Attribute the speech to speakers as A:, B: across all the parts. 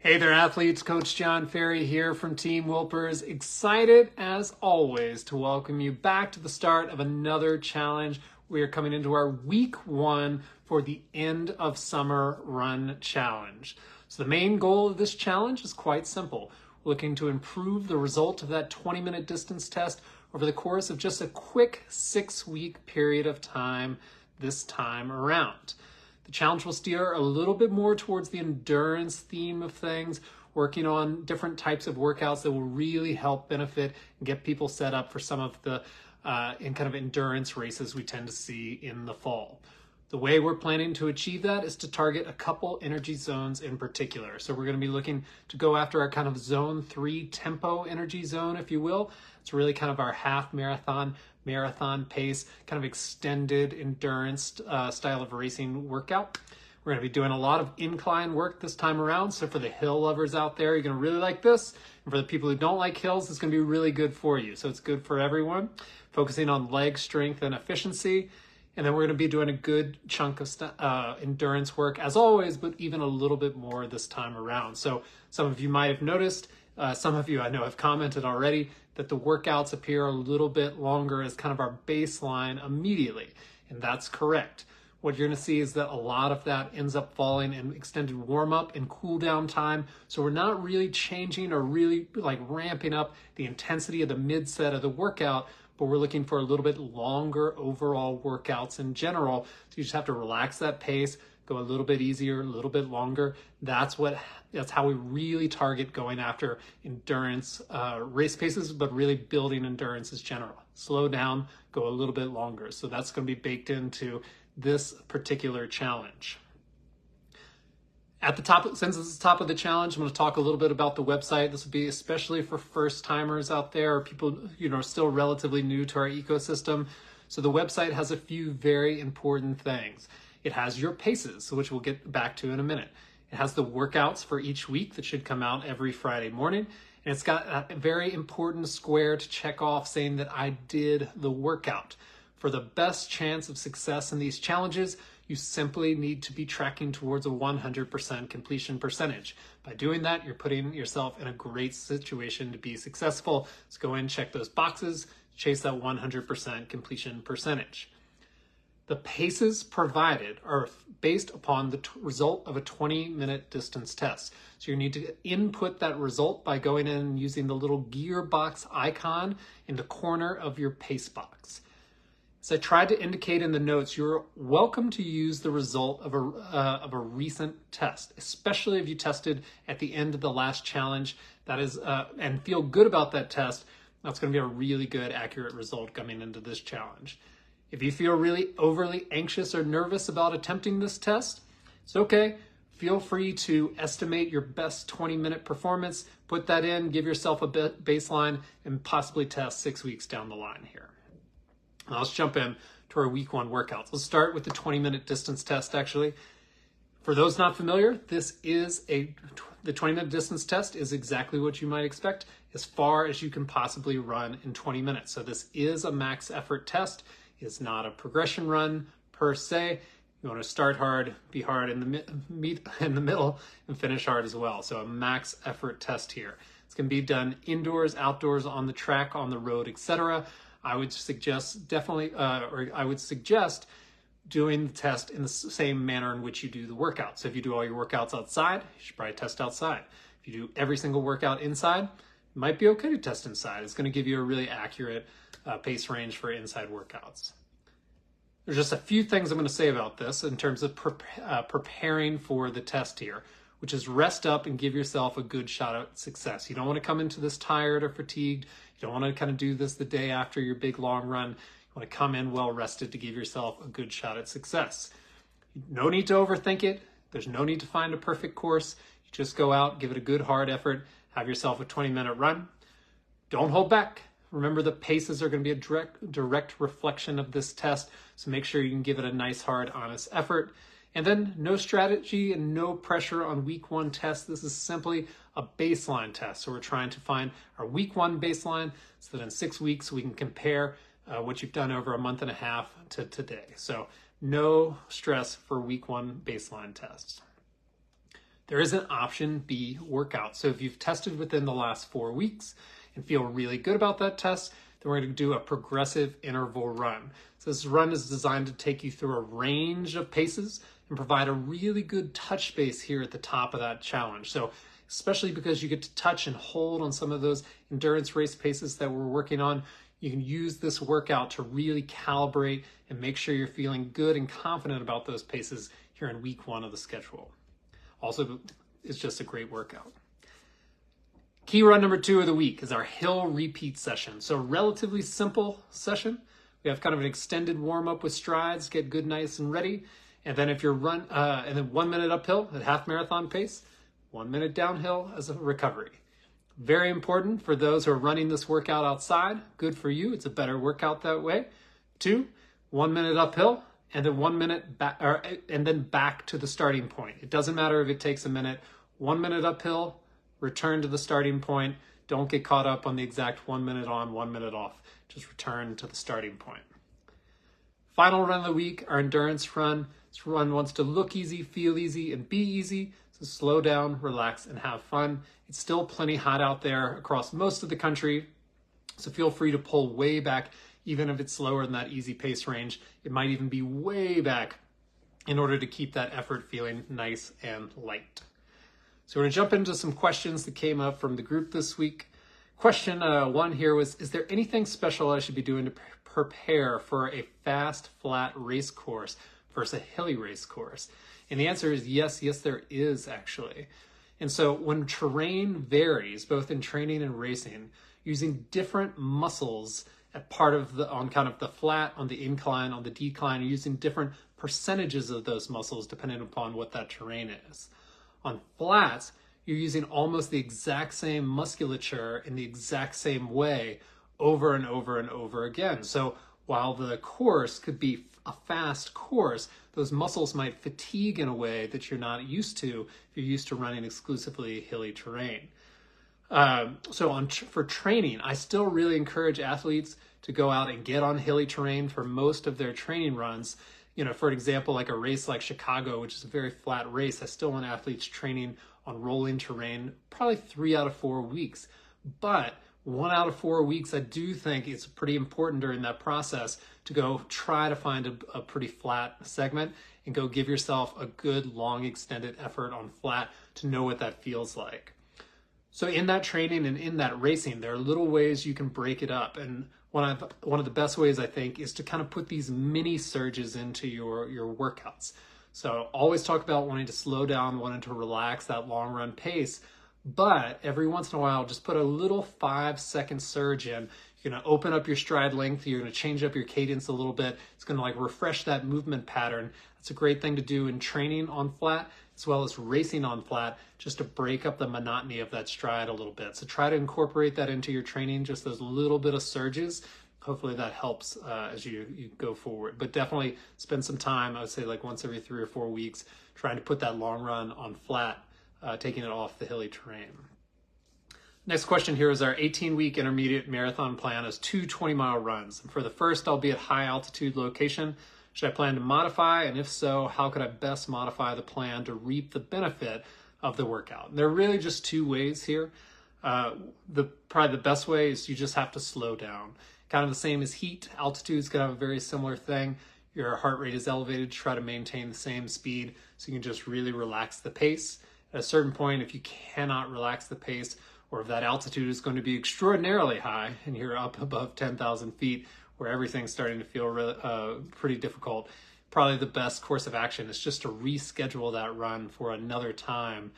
A: Hey there, athletes. Coach John Ferry here from Team Wilpers. Excited, as always, to welcome you back to the start of another challenge. We are coming into our week one for the end of summer run challenge. So the main goal of this challenge is quite simple. We're looking to improve the result of that 20-minute distance test over the course of just a quick 6-week period of time this time around. The challenge will steer a little bit more towards the endurance theme of things, working on different types of workouts that will really help benefit and get people set up for some of the endurance races we tend to see in the fall. The way we're planning to achieve that is to target a couple energy zones in particular. So we're going to be looking to go after our kind of zone 3 tempo energy zone, if you will. It's really kind of our half marathon pace, kind of extended endurance style of racing workout. We're going to be doing a lot of incline work this time around. So for the hill lovers out there, you're going to really like this. And for the people who don't like hills, it's going to be really good for you. So it's good for everyone. Focusing on leg strength and efficiency. And then we're going to be doing a good chunk of endurance work as always, but even a little bit more this time around. So some of you might have noticed, some of you I know have commented already, that the workouts appear a little bit longer as kind of our baseline immediately. And that's correct. What you're going to see is that a lot of that ends up falling in extended warm-up and cool-down time. So we're not really changing or really ramping up the intensity of the mid-set of the workout, but we're looking for a little bit longer overall workouts in general. So you just have to relax that pace, go a little bit easier, a little bit longer. That's how we really target going after endurance race paces, but really building endurance as general. Slow down, go a little bit longer. So that's going to be baked into this particular challenge. At the top, since this is the top of the challenge, I'm going to talk a little bit about the website. This will be especially for first timers out there, or people still relatively new to our ecosystem. So the website has a few very important things. It has your paces, which we'll get back to in a minute. It has the workouts for each week that should come out every Friday morning. And it's got a very important square to check off saying that I did the workout. For the best chance of success in these challenges, you simply need to be tracking towards a 100% completion percentage. By doing that, you're putting yourself in a great situation to be successful. Let's go in, check those boxes, chase that 100% completion percentage. The paces provided are based upon the result of a 20-minute distance test. So you need to input that result by going in and using the little gearbox icon in the corner of your pace box. As I tried to indicate in the notes, you're welcome to use the result of a recent test, especially if you tested at the end of the last challenge. That is, and feel good about that test. That's going to be a really good, accurate result coming into this challenge. If you feel really overly anxious or nervous about attempting this test, it's okay. Feel free to estimate your best 20-minute performance, put that in, give yourself a baseline, and possibly test 6 weeks down the line here. Now let's jump in to our week one workouts. Let's start with the 20-minute distance test, actually. For those not familiar, the 20-minute distance test is exactly what you might expect, as far as you can possibly run in 20 minutes. So this is a max effort test. It's not a progression run per se. You want to start hard, be hard in the middle, and finish hard as well. So a max effort test here. It's going to be done indoors, outdoors, on the track, on the road, etc. I would suggest doing the test in the same manner in which you do the workout. So if you do all your workouts outside, you should probably test outside. If you do every single workout inside, it might be okay to test inside. It's going to give you a really accurate pace range for inside workouts. There's just a few things I'm going to say about this in terms of preparing for the test here, which is rest up and give yourself a good shot at success. You don't want to come into this tired or fatigued. You don't want to kind of do this the day after your big long run. You want to come in well rested to give yourself a good shot at success. No need to overthink it. There's no need to find a perfect course. You just go out, give it a good hard effort, have yourself a 20-minute run. Don't hold back. Remember, the paces are going to be a direct reflection of this test, so make sure you can give it a nice, hard, honest effort. And then no strategy and no pressure on week one test. This is simply a baseline test. So we're trying to find our week one baseline so that in 6 weeks we can compare what you've done over a month and a half to today. So no stress for week one baseline tests. there is an option B workout. So if you've tested within the last 4 weeks and feel really good about that test, then we're going to do a progressive interval run. So this run is designed to take you through a range of paces and provide a really good touch base here at the top of that challenge. So especially because you get to touch and hold on some of those endurance race paces that we're working on, you can use this workout to really calibrate and make sure you're feeling good and confident about those paces here in week 1 of the schedule. Also, it's just a great workout. Key run number 2 of the week is our hill repeat session. So relatively simple session. We have kind of an extended warm up with strides, get good, nice and ready. And then if you're and then 1 minute uphill at half marathon pace, 1 minute downhill as a recovery. Very important for those who are running this workout outside. Good for you. It's a better workout that way. 2, 1 minute uphill and then 1 minute back, and then back to the starting point. It doesn't matter if it takes a minute. 1 minute uphill, return to the starting point. Don't get caught up on the exact 1 minute on, 1 minute off. Just return to the starting point. Final run of the week, our endurance run. This run wants to look easy, feel easy, and be easy. So slow down, relax, and have fun. It's still plenty hot out there across most of the country, so feel free to pull way back, even if it's slower than that easy pace range. It might even be way back in order to keep that effort feeling nice and light. So we're going to jump into some questions that came up from the group this week. Question 1 here was, is there anything special I should be doing to prepare for a fast, flat race course versus a hilly race course? And the answer is yes, there is actually. And so when terrain varies, both in training and racing, using different muscles at part of on kind of the flat, on the incline, on the decline, using different percentages of those muscles depending upon what that terrain is. On flats, you're using almost the exact same musculature in the exact same way over and over and over again. So while the course could be a fast course, those muscles might fatigue in a way that you're not used to if you're used to running exclusively hilly terrain. For training, I still really encourage athletes to go out and get on hilly terrain for most of their training runs. You know, for example, like a race like Chicago, which is a very flat race, I still want athletes training on rolling terrain probably 3 out of 4 weeks. But 1 out of 4 weeks, I do think it's pretty important during that process to go try to find a pretty flat segment and go give yourself a good long extended effort on flat to know what that feels like. So in that training and in that racing, there are little ways you can break it up. And one of the best ways, I think, is to kind of put these mini surges into your workouts. So always talk about wanting to slow down, wanting to relax that long run pace. But every once in a while, just put a little 5-second surge in. You're going to open up your stride length. You're going to change up your cadence a little bit. It's going to like refresh that movement pattern. That's a great thing to do in training on flat as well as racing on flat, just to break up the monotony of that stride a little bit. So try to incorporate that into your training, just those little bit of surges. Hopefully that helps as you go forward. But definitely spend some time, I would say like once every 3 or 4 weeks, trying to put that long run on flat, taking it off the hilly terrain. Next question here is our 18-week intermediate marathon plan is 2 20-mile runs. And for the first, I'll be at high altitude location. Should I plan to modify? And if so, how could I best modify the plan to reap the benefit of the workout? And there are really just 2 ways here. Probably the best way is you just have to slow down. Kind of the same as heat. Altitude's gonna have a very similar thing. Your heart rate is elevated to try to maintain the same speed, so you can just really relax the pace. At a certain point, if you cannot relax the pace, or if that altitude is going to be extraordinarily high and you're up above 10,000 feet where everything's starting to feel pretty difficult, probably the best course of action is just to reschedule that run for another time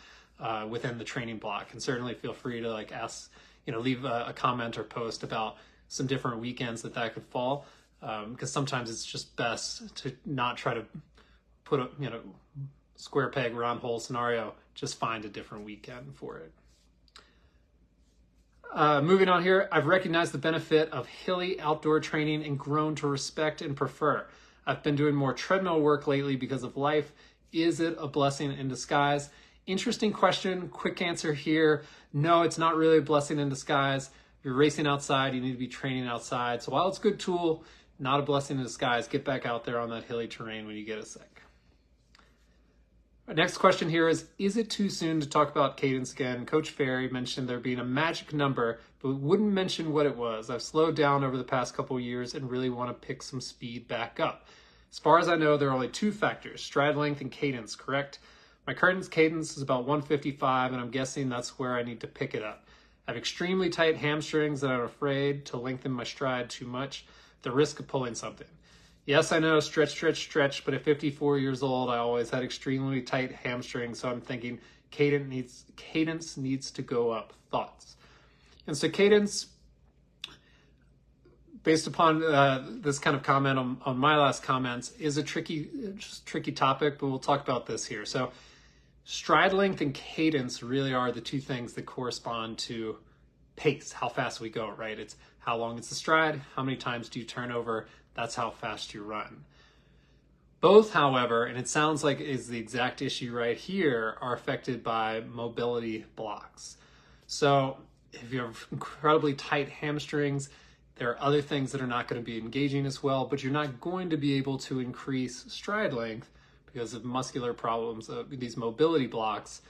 A: within the training block. And certainly feel free to like ask, leave a comment or post about some different weekends that could fall, because sometimes it's just best to not try to put a square peg round hole scenario. Just find a different weekend for it. Moving on here, I've recognized the benefit of hilly outdoor training and grown to respect and prefer. I've been doing more treadmill work lately because of life. Is it a blessing in disguise? Interesting question. Quick answer here. No, it's not really a blessing in disguise. If you're racing outside, you need to be training outside. So while it's a good tool, not a blessing in disguise. Get back out there on that hilly terrain when you get a sec. Our next question here is it too soon to talk about cadence again? Coach Ferry mentioned there being a magic number, but wouldn't mention what it was. I've slowed down over the past couple of years and really want to pick some speed back up. As far as I know, there are only two factors, stride length and cadence, correct? My current cadence is about 155, and I'm guessing that's where I need to pick it up. I have extremely tight hamstrings and I'm afraid to lengthen my stride too much, at the risk of pulling something. Yes, I know, stretch, but at 54 years old, I always had extremely tight hamstrings, so I'm thinking cadence needs to go up. Thoughts? And so cadence, based upon this kind of comment on my last comments, is a tricky topic, but we'll talk about this here. So stride length and cadence really are the two things that correspond to pace, how fast we go, right? It's how long is the stride, how many times do you turn over, that's how fast you run. Both, however, and it sounds like is the exact issue right here, are affected by mobility blocks. So if you have incredibly tight hamstrings, there are other things that are not going to be engaging as well, but you're not going to be able to increase stride length because of muscular problems, these mobility blocks.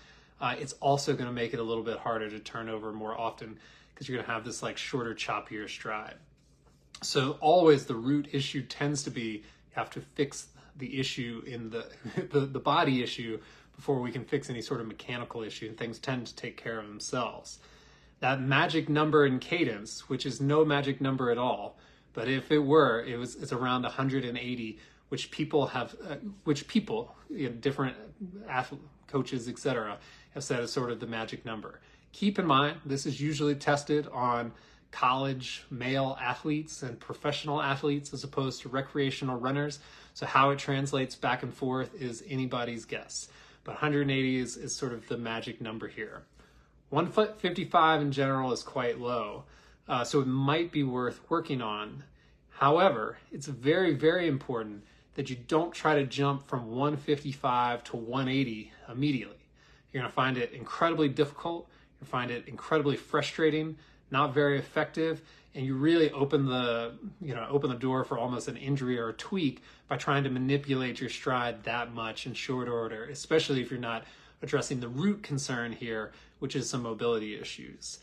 A: It's also going to make it a little bit harder to turn over more often because you're going to have this like shorter, choppier stride. So always the root issue tends to be you have to fix the issue in the body issue before we can fix any sort of mechanical issue, and things tend to take care of themselves. That magic number in cadence, which is no magic number at all, but if it were, it's around 180, which people, different athlete, coaches, etc., have said is sort of the magic number. Keep in mind, this is usually tested on college male athletes and professional athletes as opposed to recreational runners. So how it translates back and forth is anybody's guess. But 180 is sort of the magic number here. 155 in general is quite low, so it might be worth working on. However, it's very, very important that you don't try to jump from 155 to 180 immediately. You're going to find it incredibly difficult. You'll find it incredibly frustrating, not very effective, and you really open the door for almost an injury or a tweak by trying to manipulate your stride that much in short order, especially if you're not addressing the root concern here, which is some mobility issues.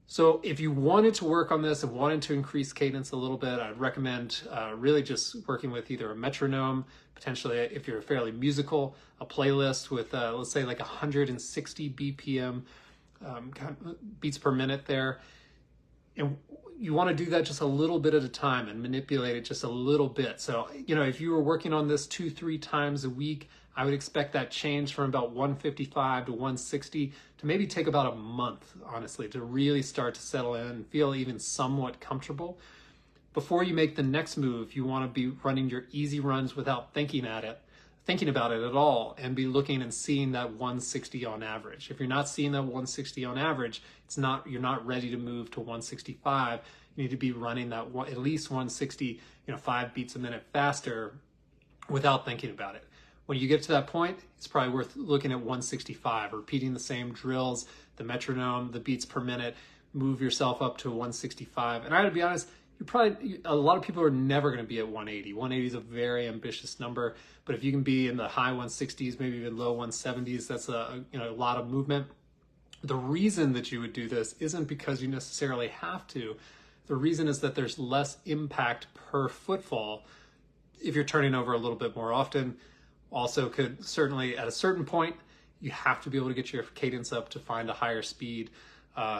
A: So if you wanted to work on this and wanted to increase cadence a little bit, I'd recommend really just working with either a metronome, potentially if you're fairly musical, a playlist with let's say like 160 BPM beats per minute there. And you want to do that just a little bit at a time and manipulate it just a little bit. So, if you were working on this 2-3 times a week, I would expect that change from about 155 to 160 to maybe take about a month, honestly, to really start to settle in and feel even somewhat comfortable. Before you make the next move, you want to be running your easy runs without thinking about it at all, and be looking and seeing that 160 on average. If you're not seeing that 160 on average, you're not ready to move to 165. You need to be running that at least 160, 5 beats a minute faster without thinking about it. When you get to that point, it's probably worth looking at 165, repeating the same drills, the metronome, the beats per minute, move yourself up to 165. And I gotta be honest, a lot of people are never going to be at 180. 180 is a very ambitious number, but if you can be in the high 160s, maybe even low 170s, that's a lot of movement. The reason that you would do this isn't because you necessarily have to. The reason is that there's less impact per footfall if you're turning over a little bit more often. Also, could certainly at a certain point, you have to be able to get your cadence up to find a higher speed.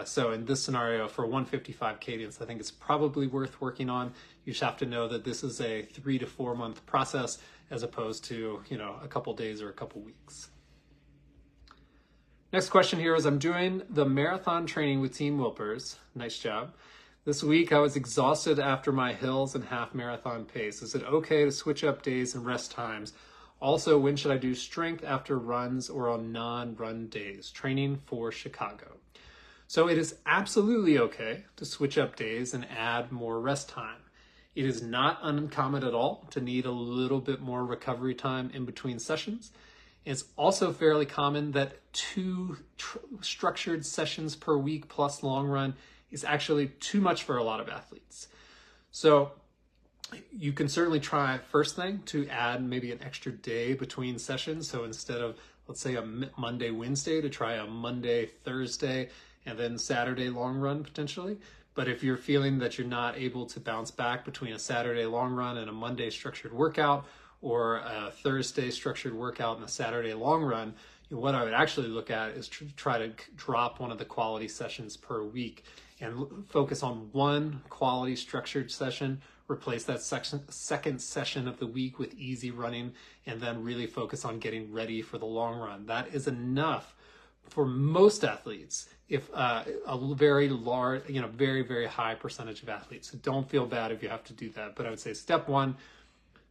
A: So in this scenario, for 155 cadence, I think it's probably worth working on. You just have to know that this is a 3 to 4 month process as opposed to, a couple days or a couple weeks. Next question here is, I'm doing the marathon training with Team Wilpers. Nice job. This week, I was exhausted after my hills and half marathon pace. Is it okay to switch up days and rest times? Also, when should I do strength after runs or on non-run days? Training for Chicago. So it is absolutely okay to switch up days and add more rest time. It is not uncommon at all to need a little bit more recovery time in between sessions. It's also fairly common that 2 structured sessions per week plus long run is actually too much for a lot of athletes. So you can certainly try first thing to add maybe an extra day between sessions. So instead of let's say a Monday, Wednesday to try a Monday, Thursday, and then Saturday long run potentially. But if you're feeling that you're not able to bounce back between a Saturday long run and a Monday structured workout, or a Thursday structured workout and a Saturday long run, what I would actually look at is try to drop one of the quality sessions per week and focus on one quality structured session, replace that second session of the week with easy running, and then really focus on getting ready for the long run. That is enough for most athletes, if a very large, very, very high percentage of athletes. So don't feel bad if you have to do that. But I would say step one,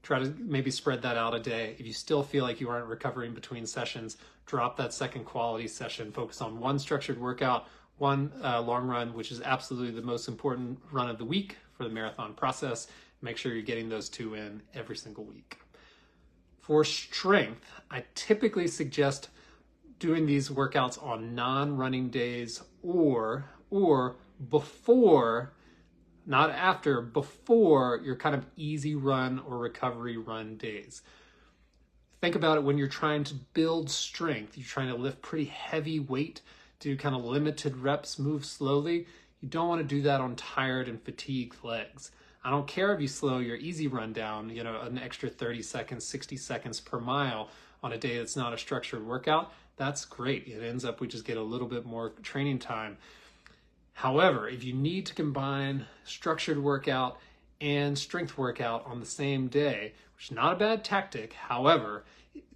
A: try to maybe spread that out a day. If you still feel like you aren't recovering between sessions, drop that second quality session, focus on one structured workout, one long run, which is absolutely the most important run of the week for the marathon process. Make sure you're getting those two in every single week. For strength, I typically suggest doing these workouts on non-running days or before, not after, before your kind of easy run or recovery run days. Think about it when you're trying to build strength, you're trying to lift pretty heavy weight, do kind of limited reps, move slowly. You don't want to do that on tired and fatigued legs. I don't care if you slow your easy run down, an extra 30 seconds, 60 seconds per mile on a day that's not a structured workout. That's great. It ends up we just get a little bit more training time. However, if you need to combine structured workout and strength workout on the same day, which is not a bad tactic, however,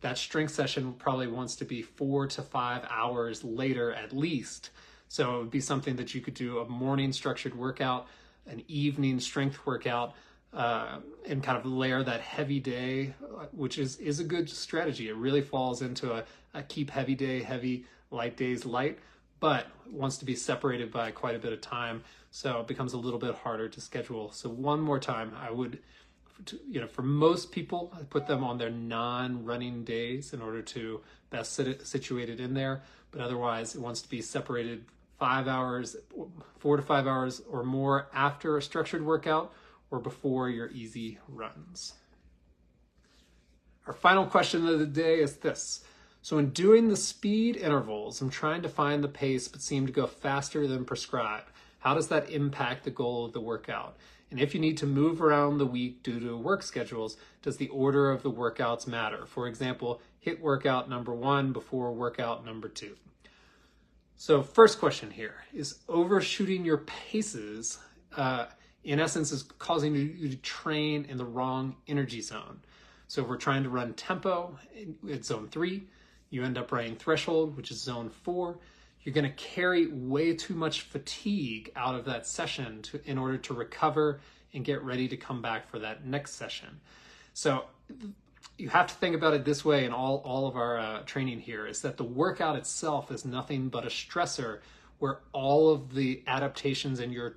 A: that strength session probably wants to be 4 to 5 hours later at least. So it would be something that you could do a morning structured workout, an evening strength workout, and kind of layer that heavy day, which is a good strategy. It really falls into a keep heavy day heavy, light days light, but wants to be separated by quite a bit of time, so it becomes a little bit harder to schedule. So one more time, I would, for most people, I put them on their non-running days in order to best situate it in there, but otherwise it wants to be separated 5 hours, 4 to 5 hours or more after a structured workout or before your easy runs. Our final question of the day is this. So in doing the speed intervals, I'm trying to find the pace but seem to go faster than prescribed. How does that impact the goal of the workout? And if you need to move around the week due to work schedules, does the order of the workouts matter? For example, hit workout number 1 before workout number 2. So first question here is overshooting your paces, in essence, is causing you to train in the wrong energy zone. So if we're trying to run tempo at zone 3, you end up running threshold, which is zone 4. You're going to carry way too much fatigue out of that session in order to recover and get ready to come back for that next session. So you have to think about it this way in all of our training here, is that the workout itself is nothing but a stressor where all of the adaptations and your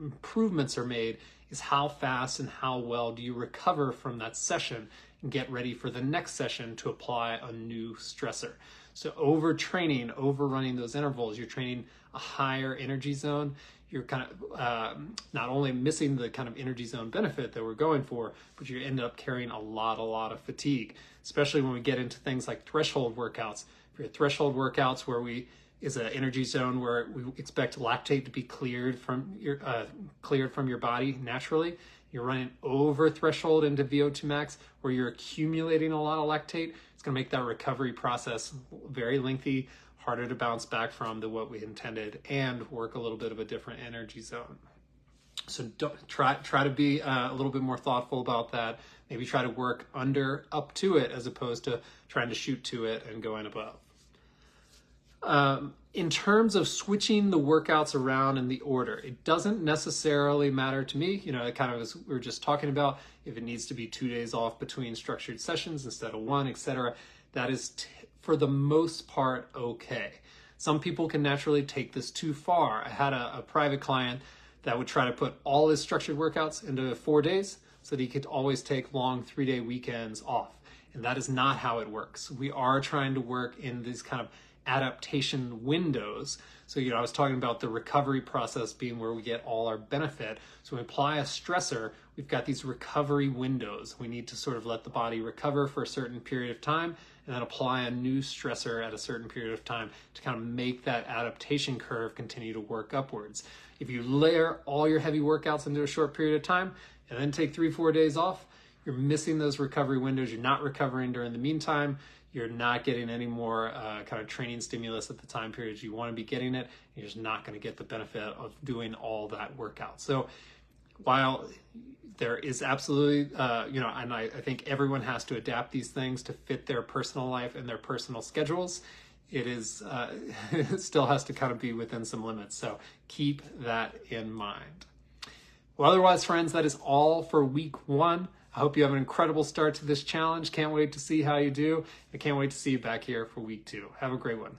A: improvements are made is how fast and how well do you recover from that session and get ready for the next session to apply a new stressor. So overtraining, overrunning those intervals, you're training a higher energy zone. You're kind of not only missing the kind of energy zone benefit that we're going for, but you end up carrying a lot of fatigue, especially when we get into things like threshold workouts. If you're at threshold workouts where is an energy zone where we expect lactate to be cleared from your body naturally. You're running over threshold into VO2 max where you're accumulating a lot of lactate. It's going to make that recovery process very lengthy, harder to bounce back from than what we intended, and work a little bit of a different energy zone. So try to be a little bit more thoughtful about that. Maybe try to work up to it as opposed to trying to shoot to it and going above. In terms of switching the workouts around in the order, it doesn't necessarily matter to me. It kind of as we were just talking about, if it needs to be 2 days off between structured sessions instead of 1, etc. That is for the most part okay. Some people can naturally take this too far. I had a private client that would try to put all his structured workouts into 4 days so that he could always take long 3-day weekends off. And that is not how it works. We are trying to work in these kind of adaptation windows. So, I was talking about the recovery process being where we get all our benefit. So when we apply a stressor, we've got these recovery windows. We need to sort of let the body recover for a certain period of time and then apply a new stressor at a certain period of time to kind of make that adaptation curve continue to work upwards. If you layer all your heavy workouts into a short period of time and then take 3-4 days off, you're missing those recovery windows. You're not recovering during the meantime. You're not getting any more kind of training stimulus at the time periods you want to be getting it. You're just not going to get the benefit of doing all that workout. So while there is absolutely, and I think everyone has to adapt these things to fit their personal life and their personal schedules, it is it still has to kind of be within some limits. So keep that in mind. Well, otherwise, friends, that is all for week 1. I hope you have an incredible start to this challenge. Can't wait to see how you do. I can't wait to see you back here for week 2. Have a great one.